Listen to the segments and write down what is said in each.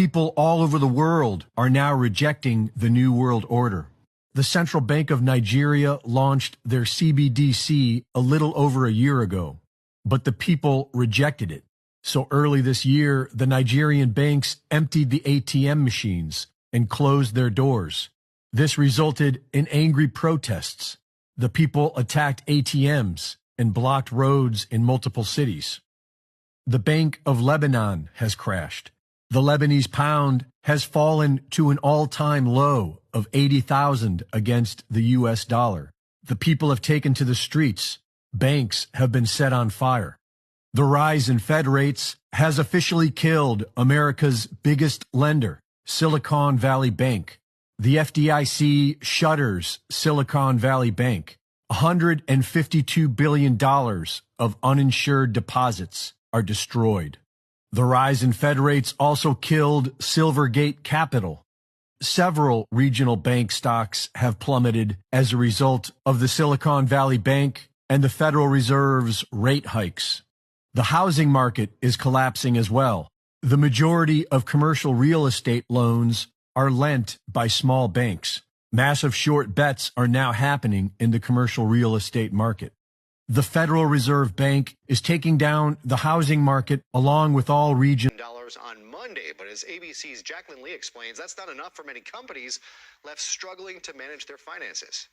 People all over the world are now rejecting the New World Order. The Central Bank of Nigeria launched their CBDC a little over a year ago, but the people rejected it. So early this year, the Nigerian banks emptied the ATM machines and closed their doors. This resulted in angry protests. The people attacked ATMs and blocked roads in multiple cities. The Bank of Lebanon has crashed. The Lebanese pound has fallen to an all-time low of 80,000 against the U.S. dollar. The people have taken to the streets. Banks have been set on fire. The rise in Fed rates has officially killed America's biggest lender, Silicon Valley Bank. The FDIC shutters Silicon Valley Bank. $152 billion of uninsured deposits are destroyed. The rise in Fed rates also killed Silvergate Capital. Several regional bank stocks have plummeted as a result of the Silicon Valley Bank and the Federal Reserve's rate hikes. The housing market is collapsing as well. The majority of commercial real estate loans are lent by small banks. Massive short bets are now happening in the commercial real estate market. The Federal Reserve Bank is taking down the housing market along with all regions. On Monday, but as ABC's Jacqueline Lee explains, that's not enough for many companies left struggling to manage their finances.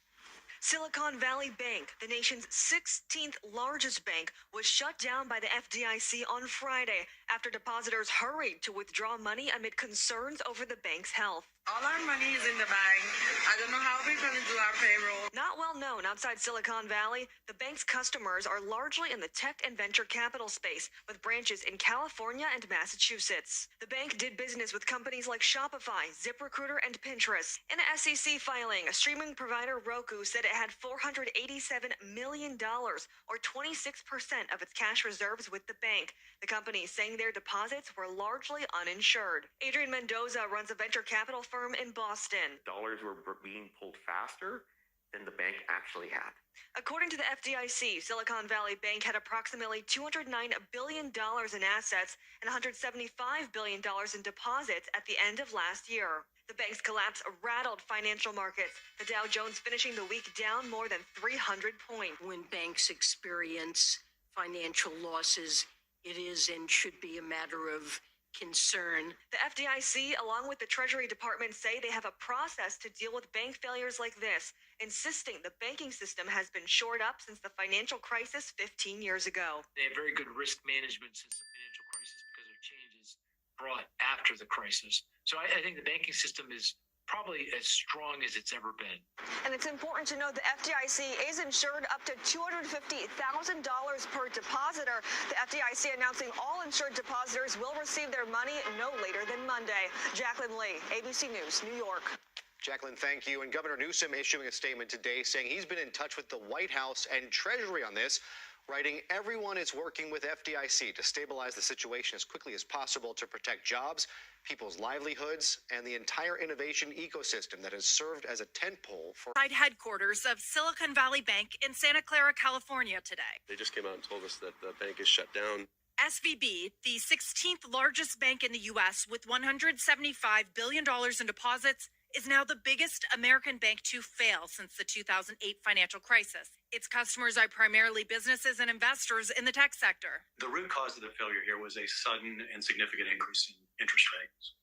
Silicon Valley Bank, the nation's 16th largest bank, was shut down by the FDIC on Friday after depositors hurried to withdraw money amid concerns over the bank's health. All our money is in the bank. I don't know how we're going to do our payroll. Not well known outside Silicon Valley, the bank's customers are largely in the tech and venture capital space, with branches in California and Massachusetts. The bank did business with companies like Shopify, ZipRecruiter, and Pinterest. In an SEC filing, streaming provider Roku said it had $487 million, or 26% of its cash reserves with the bank. The company saying their deposits were largely uninsured. Adrian Mendoza runs a venture capital firm in Boston. Dollars were being pulled faster than the bank actually had. According to the FDIC, Silicon Valley Bank had approximately $209 billion in assets and $175 billion in deposits at the end of last year. The bank's collapse rattled financial markets, the Dow Jones finishing the week down more than 300 points. When banks experience financial losses, it is and should be a matter of concern. The FDIC, along with the Treasury Department, say they have a process to deal with bank failures like this, insisting the banking system has been shored up since the financial crisis 15 years ago. They have very good risk management since the financial crisis because of changes brought after the crisis. So I think the banking system is probably as strong as it's ever been. And it's important to note the FDIC is insured up to $250,000 per depositor. The FDIC announcing all insured depositors will receive their money no later than Monday. Jacqueline Lee, ABC News, New York. Jacqueline, thank you. And Governor Newsom issuing a statement today saying he's been in touch with the White House and Treasury on this, writing, "Everyone is working with FDIC to stabilize the situation as quickly as possible to protect jobs, people's livelihoods, and the entire innovation ecosystem that has served as a tentpole for..." Headquarters of Silicon Valley Bank in Santa Clara, California today. They just came out and told us that the bank is shut down. SVB, the 16th largest bank in the U.S. with $175 billion in deposits, is now the biggest American bank to fail since the 2008 financial crisis. Its customers are primarily businesses and investors in the tech sector. The root cause of the failure here was a sudden and significant increase in interest rates,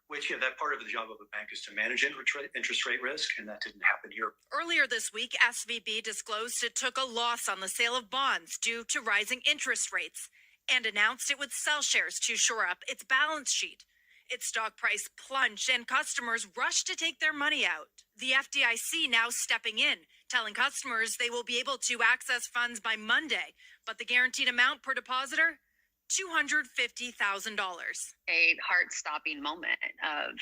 which, that part of the job of a bank is to manage interest rate risk, and that didn't happen here. Earlier this week, SVB disclosed it took a loss on the sale of bonds due to rising interest rates and announced it would sell shares to shore up its balance sheet. Its stock price plunged and customers rushed to take their money out. The FDIC now stepping in, telling customers they will be able to access funds by Monday, but the guaranteed amount per depositor, $250,000. A heart-stopping moment of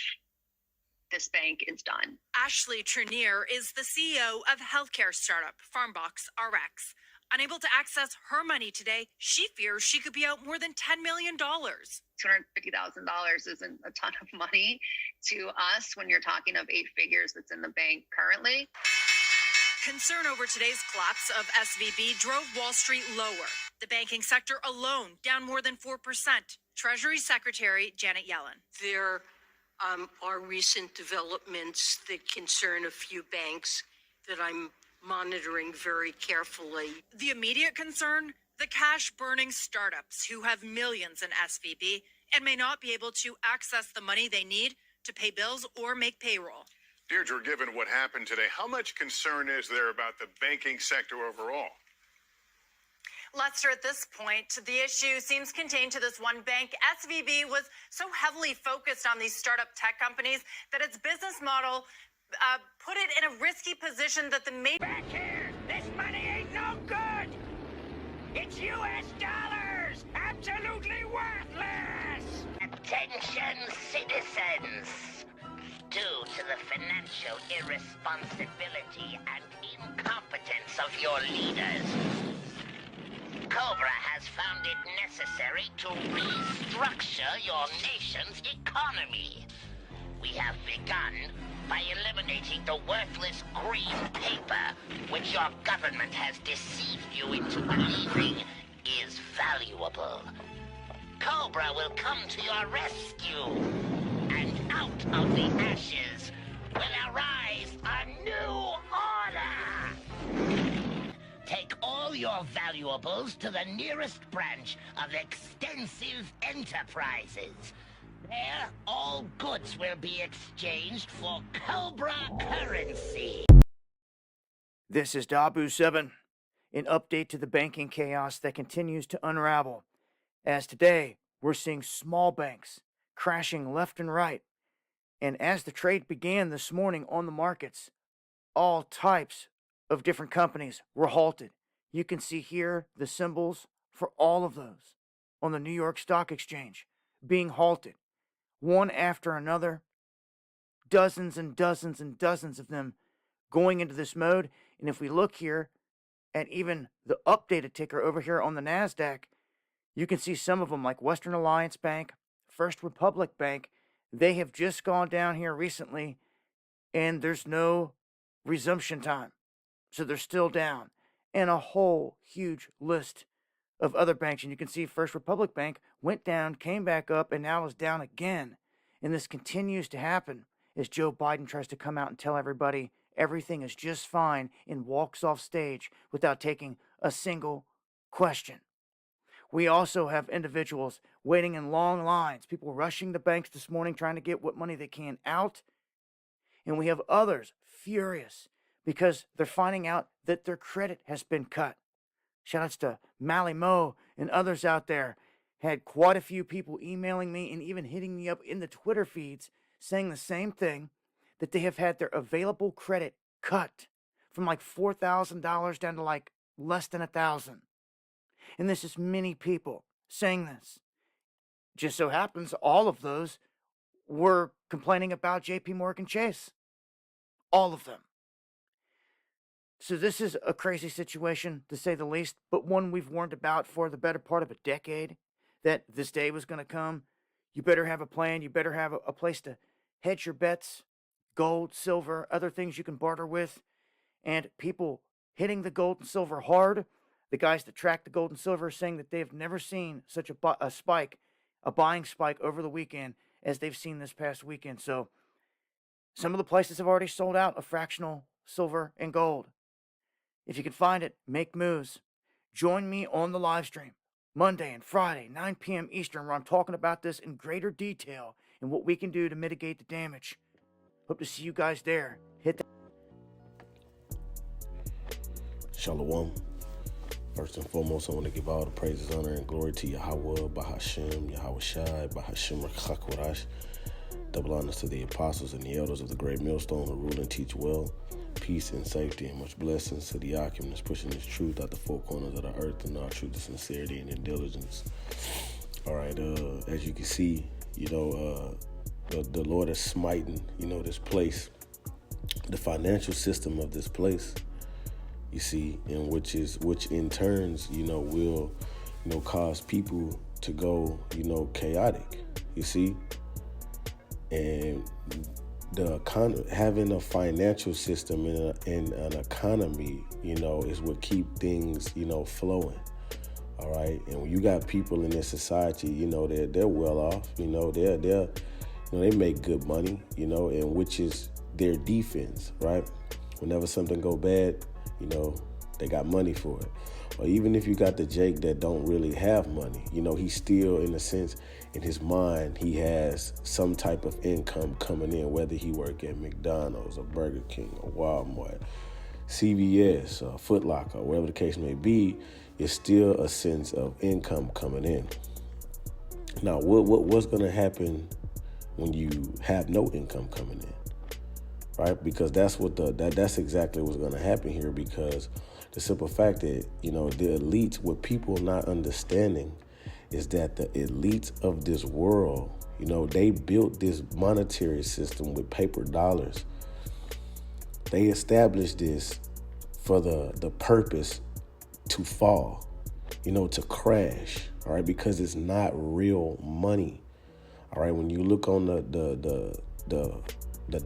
this bank is done. Ashley Trenier is the CEO of healthcare startup Farmbox RX. Unable to access her money today, she fears she could be out more than $10 million. $250,000 isn't a ton of money to us when you're talking of 8 figures that's in the bank currently. Concern over today's collapse of SVB drove Wall Street lower. The banking sector alone down more than 4%. Treasury Secretary Janet Yellen. There are recent developments that concern a few banks that I'm monitoring very carefully. The immediate concern? The cash-burning startups who have millions in SVB and may not be able to access the money they need to pay bills or make payroll. Deirdre, given what happened today, how much concern is there about the banking sector overall? Lester, at this point, the issue seems contained to this one bank. SVB was so heavily focused on these startup tech companies that its business model put it in a risky position that the Back here! This money ain't no good! It's U.S. dollars! Absolutely worthless! Attention, citizens! Due to the financial irresponsibility and incompetence of your leaders, Cobra has found it necessary to restructure your nation's economy. We have begun by eliminating the worthless green paper, which your government has deceived you into believing is valuable. Cobra will come to your rescue, and out of the ashes will arise a new order. Take all your valuables to the nearest branch of Extensive Enterprises. There, all goods will be exchanged for Cobra currency. This is Dabu7, an update to the banking chaos that continues to unravel. As today, we're seeing small banks crashing left and right. And as the trade began this morning on the markets, all types of different companies were halted. You can see here the symbols for all of those on the New York Stock Exchange being halted. One after another, dozens and dozens and dozens of them going into this mode. And if we look here at even the updated ticker over here on the NASDAQ, you can see some of them like Western Alliance Bank, First Republic Bank. They have just gone down here recently, and there's no resumption time. So they're still down. And a whole huge list of other banks. And you can see First Republic Bank went down, came back up, and now is down again. And this continues to happen as Joe Biden tries to come out and tell everybody everything is just fine and walks off stage without taking a single question. We also have individuals waiting in long lines, people rushing the banks this morning trying to get what money they can out. And we have others furious because they're finding out that their credit has been cut. Shoutouts to Mally Mo and others out there. Had quite a few people emailing me and even hitting me up in the Twitter feeds saying the same thing, that they have had their available credit cut from like $4,000 down to like less than $1,000. And this is many people saying this. Just so happens all of those were complaining about JP Morgan Chase. All of them. So this is a crazy situation, to say the least, but one we've warned about for the better part of a decade, that this day was going to come. You better have a plan. You better have a place to hedge your bets, gold, silver, other things you can barter with, and people hitting the gold and silver hard. The guys that track the gold and silver are saying that they've never seen such a spike, a buying spike over the weekend as they've seen this past weekend. So some of the places have already sold out of fractional silver and gold. If you can find it, make moves. Join me on the live stream Monday and Friday, 9 p.m. Eastern, where I'm talking about this in greater detail and what we can do to mitigate the damage. Hope to see you guys there. Hit that. Shalom. First and foremost, I want to give all the praises, honor, and glory to Yahweh, Bahashem, Yahweh Shai, Bahashem Rechakurash. Double honors to the apostles and the elders of the great millstone who rule and teach well. Peace and safety and much blessings to the Akim that's pushing this truth out the four corners of the earth and our truth and sincerity and diligence. All right, as you can see, the Lord is smiting, this place, the financial system of this place. You see, and which in turns, will, cause people to go, chaotic. You see, and having a financial system in an economy, is what keep things, flowing. All right. And when you got people in this society, they're well off, they make good money, and which is their defense, right? Whenever something go bad, they got money for it. Or even if you got the Jake that don't really have money, he's still, in a sense, in his mind, he has some type of income coming in, whether he work at McDonald's or Burger King or Walmart, CVS or Foot Locker, whatever the case may be, it's still a sense of income coming in. Now, what's going to happen when you have no income coming in, right? Because that's that's exactly what's going to happen here. Because the simple fact that the elites, what people not understanding, is that the elites of this world, they built this monetary system with paper dollars. They established this for the purpose to fall, to crash, all right, because it's not real money. All right, when you look on the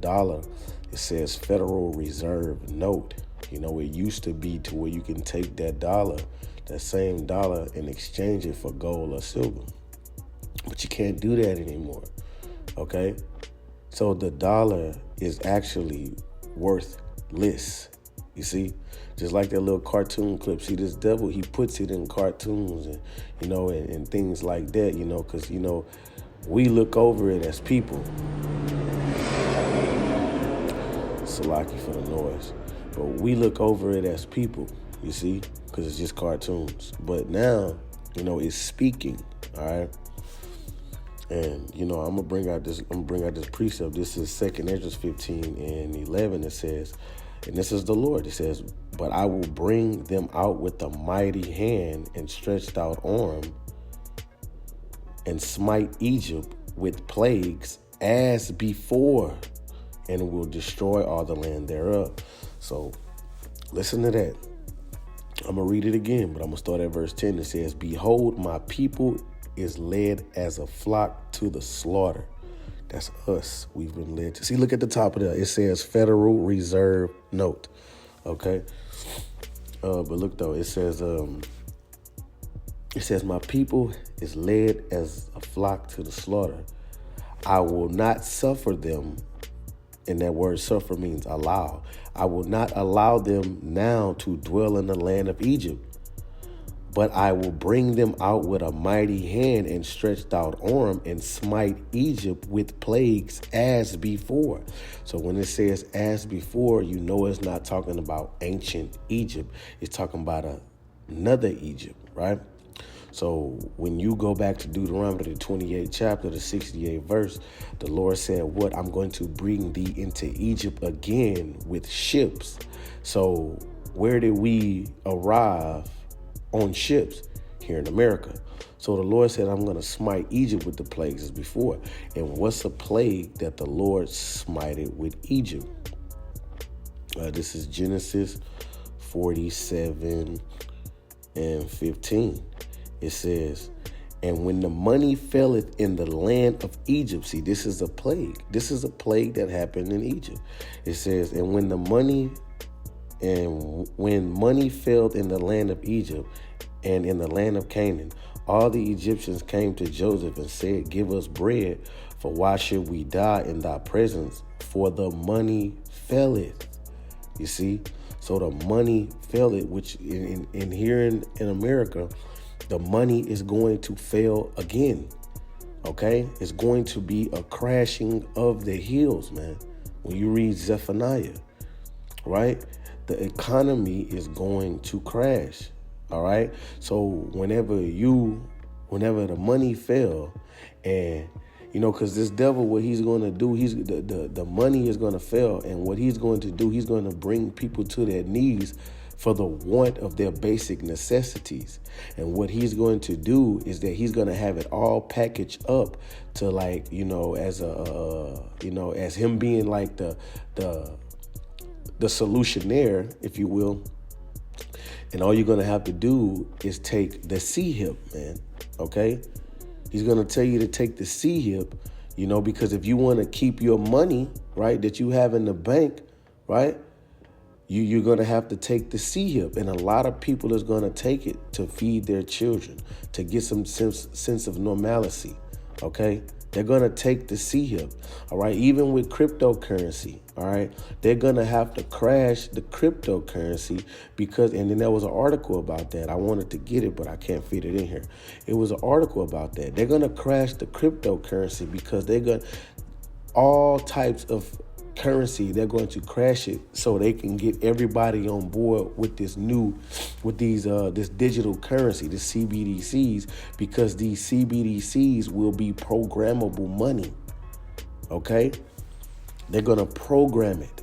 dollar, it says Federal Reserve note. It used to be to where you can take that same dollar, and exchange it for gold or silver. But you can't do that anymore, okay? So the dollar is actually worthless, you see? Just like that little cartoon clip. See, this devil, he puts it in cartoons and, and things like that, because, we look over it as people. Salaki for the noise. But we look over it as people, you see, because it's just cartoons. But now, it's speaking, all right? And, I'm gonna bring out this precept. This is 2nd Ezra 15:11. It says, and this is the Lord. It says, but I will bring them out with a mighty hand and stretched out arm, and smite Egypt with plagues as before, and will destroy all the land thereof. So listen to that. I'm going to read it again, but I'm going to start at verse 10. It says, behold, my people is led as a flock to the slaughter. That's us. We've been led to. See, look at the top of that. It says Federal Reserve note. Okay. But look, though, it says my people is led as a flock to the slaughter. I will not suffer them. And that word suffer means allow. I will not allow them now to dwell in the land of Egypt, but I will bring them out with a mighty hand and stretched out arm, and smite Egypt with plagues as before. So when it says as before, it's not talking about ancient Egypt. It's talking about another Egypt, right? So when you go back to Deuteronomy, the 28th chapter, the 68th verse, the Lord said, what? I'm going to bring thee into Egypt again with ships. So where did we arrive on ships? Here in America. So the Lord said, I'm going to smite Egypt with the plagues as before. And what's a plague that the Lord smited with Egypt? This is Genesis 47:15. It says, and when the money faileth in the land of Egypt, see, this is a plague. This is a plague that happened in Egypt. It says, and when money failed in the land of Egypt and in the land of Canaan, all the Egyptians came to Joseph and said, give us bread, for why should we die in thy presence? For the money faileth. You see? So the money faileth, which in here in America, the money is going to fail again, okay? It's going to be a crashing of the hills, man. When you read Zephaniah, right? The economy is going to crash, all right? So whenever the money fail, and, because this devil, what he's going to do, the money is going to fail, and what he's going to do, he's going to bring people to their knees for the want of their basic necessities. And what he's going to do is that he's going to have it all packaged up to as him being like the solutionaire, if you will. And all you're going to have to do is take the C-hip, man. Okay. He's going to tell you to take the C-hip, because if you want to keep your money, right, that you have in the bank, right, You're going to have to take the CHIP, and a lot of people is going to take it to feed their children, to get some sense of normalcy, okay? They're going to take the CHIP, all right? Even with cryptocurrency, all right? They're going to have to crash the cryptocurrency because, and then there was an article about that. I wanted to get it, but I can't fit it in here. It was an article about that. They're going to crash the cryptocurrency because they're going to, all types of currency, they're going to crash it so they can get everybody on board with this digital currency, the CBDCs, because these CBDCs will be programmable money. Okay? They're going to program it,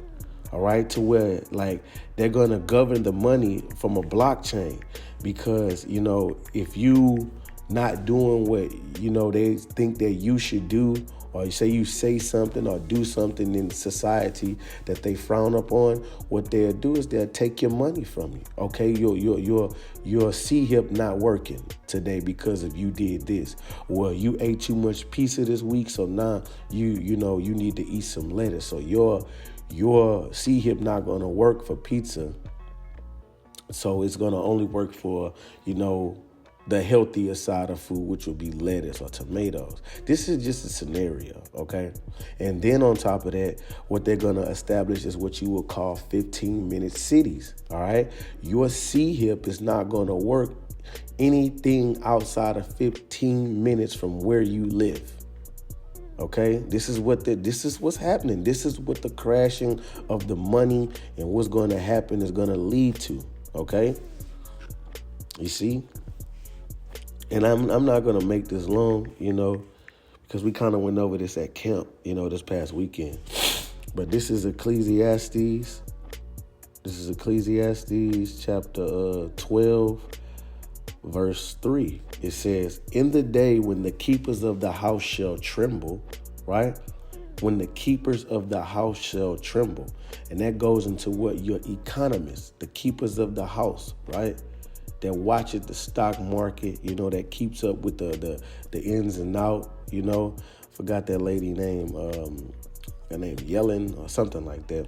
all right, to where like they're going to govern the money from a blockchain, because, you know, if you not doing what, you know, they think that you should do, or you say something or do something in society that they frown upon, what they'll do is they'll take your money from you. Okay, your CHIP not working today because of you did this. Well, you ate too much pizza this week, so now you need to eat some lettuce. So your CHIP not gonna work for pizza. So it's gonna only work for, you know, the healthier side of food, which will be lettuce or tomatoes. This is just a scenario, okay? And then on top of that, what they're going to establish is what you would call 15-minute cities, all right? Your CHIP is not going to work anything outside of 15 minutes from where you live. Okay, this is what's happening. This is what the crashing of the money and what's going to happen is going to lead to, okay? You see? And I'm not going to make this long, you know, because we kind of went over this at camp, you know, this past weekend. But this is Ecclesiastes. This is Ecclesiastes chapter 12, verse 3. It says, in the day when the keepers of the house shall tremble, right? When the keepers of the house shall tremble. And that goes into what? Your economists, the keepers of the house, right? That watches the stock market, you know, that keeps up with the ins and out, you know. Forgot that lady name, her name Yellen or something like that.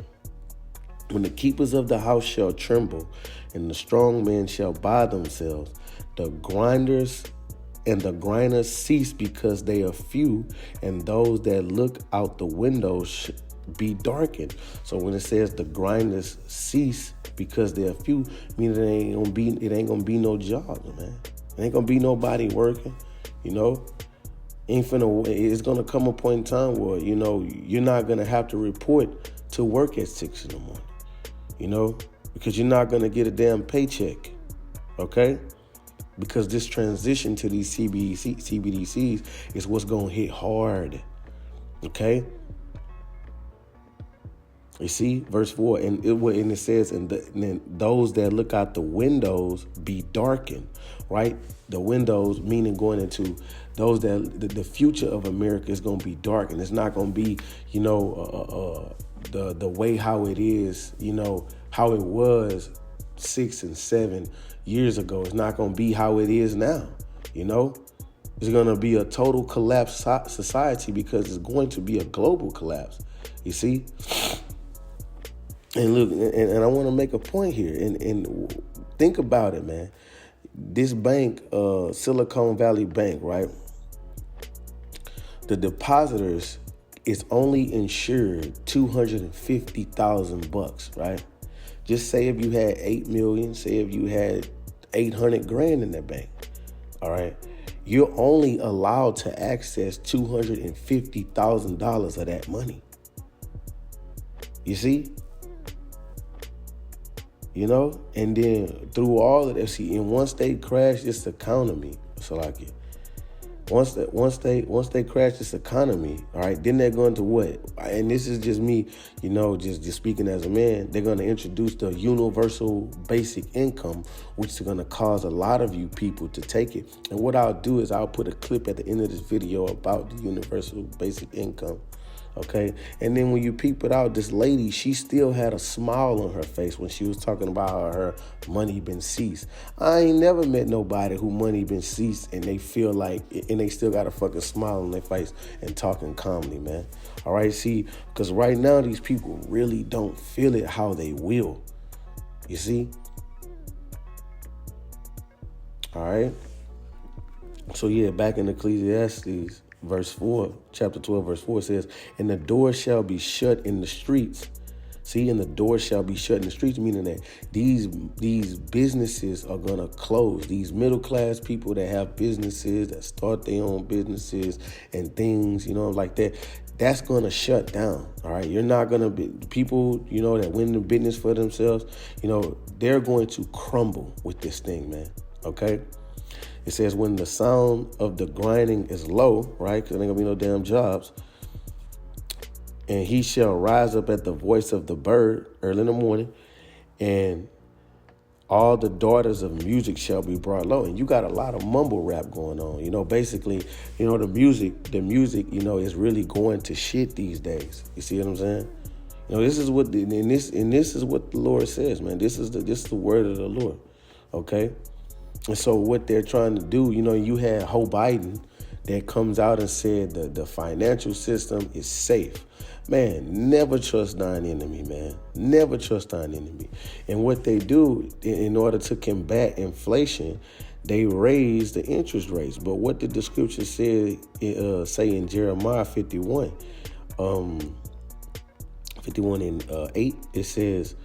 When the keepers of the house shall tremble, and the strong men shall buy themselves, the grinders and the grinders cease because they are few, and those that look out the windows be darkened. So when it says the grinders cease because they're few, meaning it ain't gonna be no job, man. It ain't gonna be nobody working, you know. It's gonna come a point in time where, you know, you're not gonna have to report to work at 6 in the morning, you know, because you're not gonna get a damn paycheck, okay? Because this transition to these CBDCs is what's gonna hit hard, okay? You see, verse 4, and it says, and then those that look out the windows be darkened, right? The windows meaning going into those that the future of America is going to be dark, and it's not going to be, you know, the way how it is, you know, how it was 6 and 7 years ago. It's not going to be how it is now, you know. It's going to be a total collapse society because it's going to be a global collapse, you see. And look, and I want to make a point here, and think about it, man. This bank, Silicon Valley Bank, right? The depositors is only insured $250,000, right? Just say if you had 8 million, say if you had 800 grand in that bank, all right? You're only allowed to access $250,000 of that money. You see? You know, and then through all of that, see, and once they crash this economy, once they crash this economy, all right, then they're going to what? And this is just me, you know, just speaking as a man. They're going to introduce the universal basic income, which is going to cause a lot of you people to take it. And what I'll do is I'll put a clip at the end of this video about the universal basic income. Okay. And then when you peep it out, this lady, she still had a smile on her face when she was talking about how her money been seized. I ain't never met nobody who money been seized and they feel like, and they still got a fucking smile on their face and talking calmly, man. All right. See, because right now these people really don't feel it how they will. You see? All right. So yeah, back in Ecclesiastes, verse 4, chapter 12, verse 4 says, and the door shall be shut in the streets. See, and the door shall be shut in the streets, meaning that these businesses are going to close. These middle class people that have businesses, that start their own businesses and things, like that, that's going to shut down. All right. You're not going to be people, that win the business for themselves. They're going to crumble with this thing, man. OK. It says when the sound of the grinding is low, right? Because there ain't going to be no damn jobs. And he shall rise up at the voice of the bird early in the morning, and all the daughters of music shall be brought low. And you got a lot of mumble rap going on. Basically, the music, is really going to shit these days. You see what I'm saying? This is what, and this is what the Lord says, man. This is the word of the Lord. Okay. And so what they're trying to do, you had Joe Biden that comes out and said the financial system is safe. Man, never trust thine enemy, man. Never trust thine enemy. And what they do in order to combat inflation, they raise the interest rates. But what did the scripture say in Jeremiah 51? 51 and 8, it says,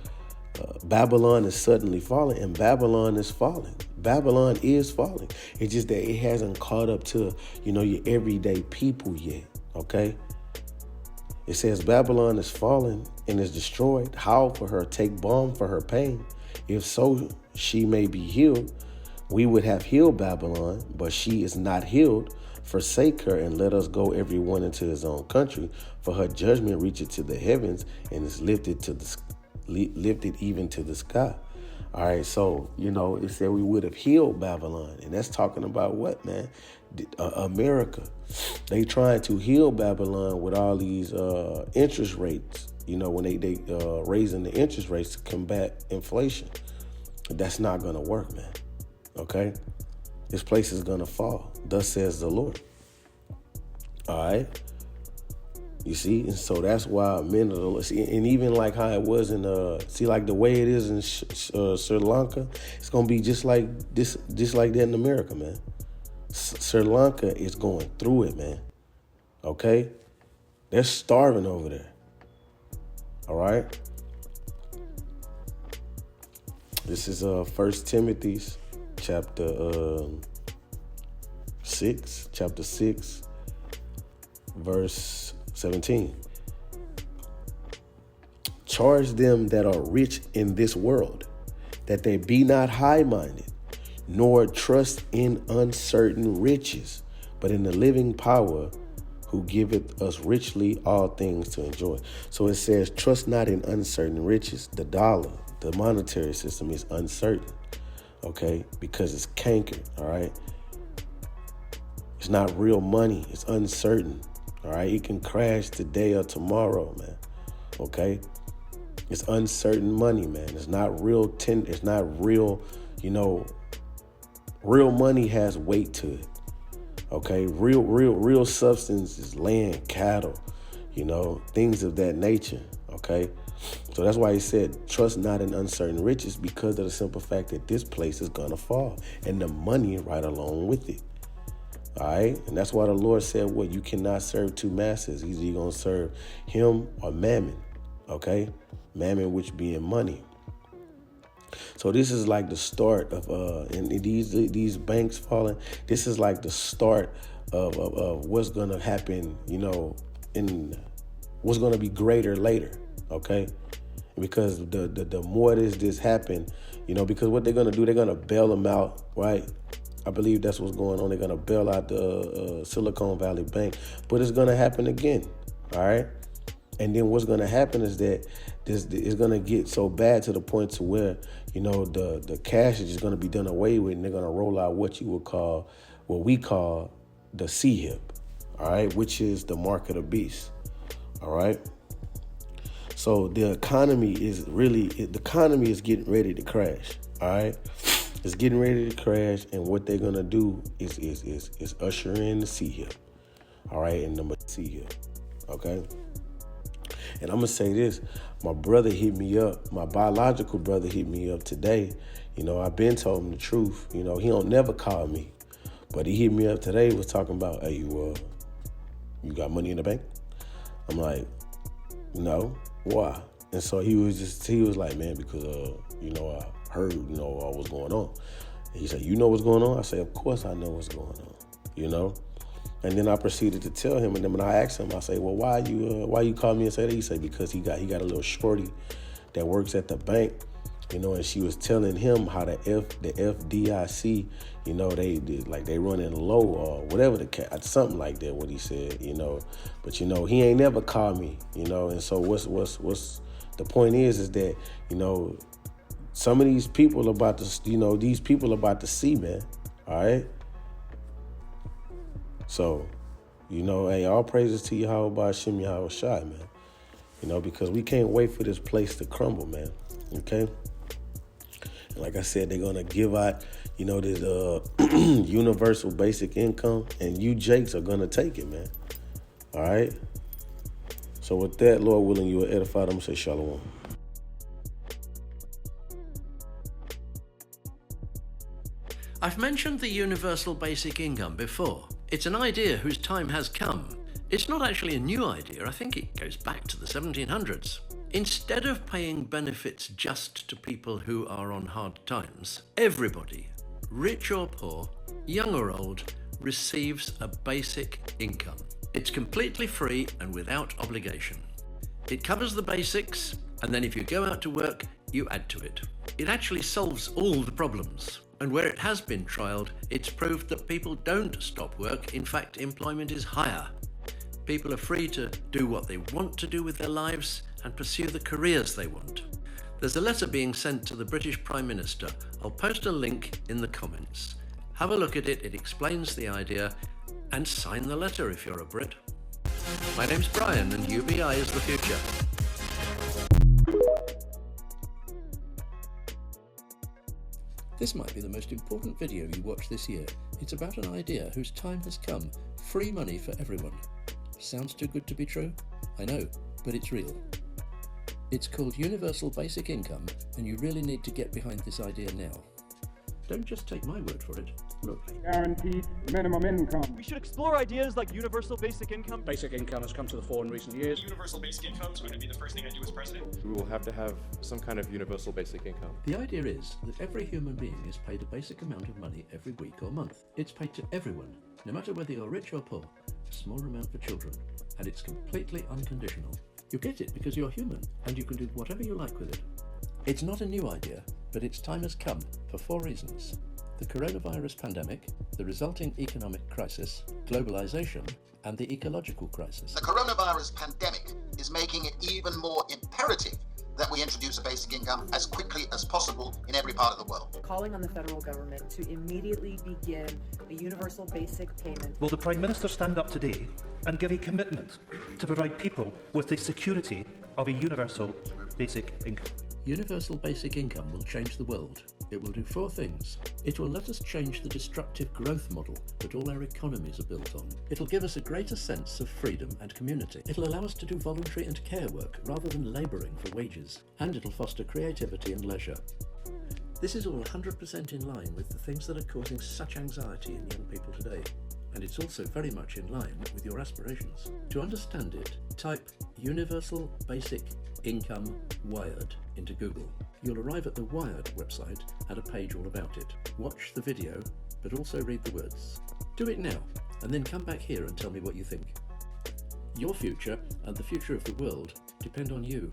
Babylon is suddenly falling, and Babylon is falling. Babylon is falling. It's just that it hasn't caught up to, your everyday people yet, okay? It says Babylon is fallen and is destroyed. Howl for her, take balm for her pain. If so, she may be healed. We would have healed Babylon, but she is not healed. Forsake her and let us go every one into his own country. For her judgment reacheth to the heavens and is lifted even to the sky. All right, so, it said we would have healed Babylon. And that's talking about what, man? America. They trying to heal Babylon with all these interest rates, when they raising the interest rates to combat inflation. That's not going to work, man. Okay? This place is going to fall. Thus says the Lord. All right? You see? And so that's why men of the Lord, and even like how it was in, like the way it is in Sri Lanka, it's going to be just like that in America, man. Sri Lanka is going through it, man. Okay? They're starving over there. All right? This is 1 Timothy chapter 6, verse 17. Charge them that are rich in this world, that they be not high-minded, nor trust in uncertain riches, but in the living power who giveth us richly all things to enjoy. So it says, trust not in uncertain riches. The dollar, the monetary system is uncertain, okay, because it's cankered, all right? It's not real money. It's uncertain, all right? It can crash today or tomorrow, man, okay? It's uncertain money, man. It's not real. It's not real, real money has weight to it. Okay. Real substance is land, cattle, things of that nature. Okay. So that's why he said, trust not in uncertain riches, because of the simple fact that this place is going to fall and the money right along with it. All right. And that's why the Lord said, you cannot serve two masters. Either you're going to serve him or mammon. Okay. Mammon, which being money. So this is like the start of and these banks falling. This is like the start of what's gonna happen, in what's gonna be greater later. Okay, because the more this happen, because what they're gonna do, they're gonna bail them out, right? I believe that's what's going on. They're gonna bail out the Silicon Valley Bank, but it's gonna happen again. All right. And then what's going to happen is that this is going to get so bad to the point to where, the cash is just going to be done away with, and they're going to roll out what we call the CHIP, all right, which is the mark of the beast, all right? So the economy is getting ready to crash, all right? It's getting ready to crash, and what they're going to do is usher in the CHIP, all right, and the CHIP, okay? And I'm going to say this. My brother hit me up. My biological brother hit me up today. You know, I've been told him the truth. You know, he don't never call me. But he hit me up today, was talking about, hey, you got money in the bank? I'm like, no. Why? And so he was like, man, because, you know, I heard, you know, all what's going on. And he said, you know what's going on? I said, of course I know what's going on, you know? And then I proceeded to tell him, and then when I asked him, I say, well, why you call me and say that? He said, because he got a little shorty that works at the bank, you know, and she was telling him how the FDIC, you know, they running low or whatever something like that, what he said, you know. But, you know, he ain't never called me, you know, and so what's the point is that, you know, some of these people about to, you know, these people about to see, man, all right? So, you know, hey, all praises to Yahweh Ba'Shem Yahweh Shai, man. You know, because we can't wait for this place to crumble, man, okay? And like I said, they're going to give out, you know, this universal basic income, and you Jakes are going to take it, man, all right? So with that, Lord willing, you are edified. I'm going to say shalom. I've mentioned the universal basic income before. It's an idea whose time has come. It's not actually a new idea. I think it goes back to the 1700s. Instead of paying benefits just to people who are on hard times, everybody, rich or poor, young or old, receives a basic income. It's completely free and without obligation. It covers the basics, and then if you go out to work, you add to it. It actually solves all the problems. And where it has been trialled, it's proved that people don't stop work. In fact, employment is higher. People are free to do what they want to do with their lives and pursue the careers they want. There's a letter being sent to the British Prime Minister. I'll post a link in the comments. Have a look at it. It explains the idea, and sign the letter if you're a Brit. My name's Brian, and UBI is the future. This might be the most important video you watch this year. It's about an idea whose time has come. Free money for everyone. Sounds too good to be true? I know, but it's real. It's called Universal Basic Income, and you really need to get behind this idea now. Don't just take my word for it. Look. Guaranteed minimum income. We should explore ideas like universal basic income. Basic income has come to the fore in recent years. Universal basic income is going to be the first thing I do as president. We will have to have some kind of universal basic income. The idea is that every human being is paid a basic amount of money every week or month. It's paid to everyone, no matter whether you're rich or poor, a small amount for children, and it's completely unconditional. You get it because you're human, and you can do whatever you like with it. It's not a new idea, but its time has come for 4 reasons. The coronavirus pandemic, the resulting economic crisis, globalization, and the ecological crisis. The coronavirus pandemic is making it even more imperative that we introduce a basic income as quickly as possible in every part of the world. Calling on the federal government to immediately begin a universal basic payment. Will the Prime Minister stand up today and give a commitment to provide people with the security of a universal basic income? Universal basic income will change the world. It will do 4 things. It will let us change the destructive growth model that all our economies are built on. It'll give us a greater sense of freedom and community. It'll allow us to do voluntary and care work rather than labouring for wages. And it'll foster creativity and leisure. This is all 100% in line with the things that are causing such anxiety in young people today. And it's also very much in line with your aspirations. To understand it, type Universal Basic Income Wired into Google. You'll arrive at the Wired website and a page all about it. Watch the video, but also read the words. Do it now, and then come back here and tell me what you think. Your future and the future of the world depend on you.